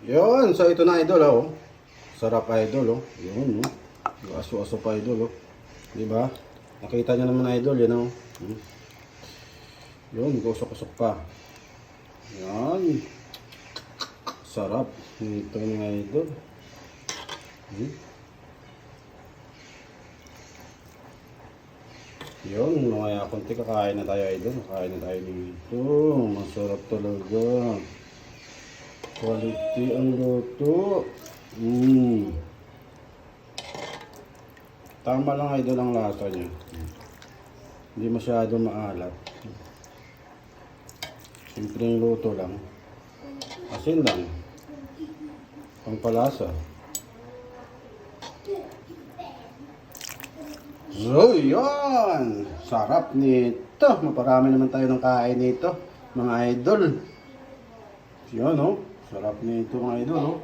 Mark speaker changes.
Speaker 1: Yun, so ito na idol oh. Sarap idol oh. Yun oh. Aso-aso pa idol oh. Diba? Nakita nyo naman idol, yan oh. Yun, kusok-kusok pa. Yan. Sarap. Ito ng idol. Yun, lumaya konti, kakain na tayo idol. Kakain na tayo nito. Masarap talaga. Quality ang luto. Tama lang idol ang lasa niya. Hindi masyado maalat. Simpleng luto lang. Asin lang. Pangpalasa. So, yun! Sarap nito. Maparami naman tayo ng kain nito, mga idol. Yun, oh. Sarap nito, mga idol, oh.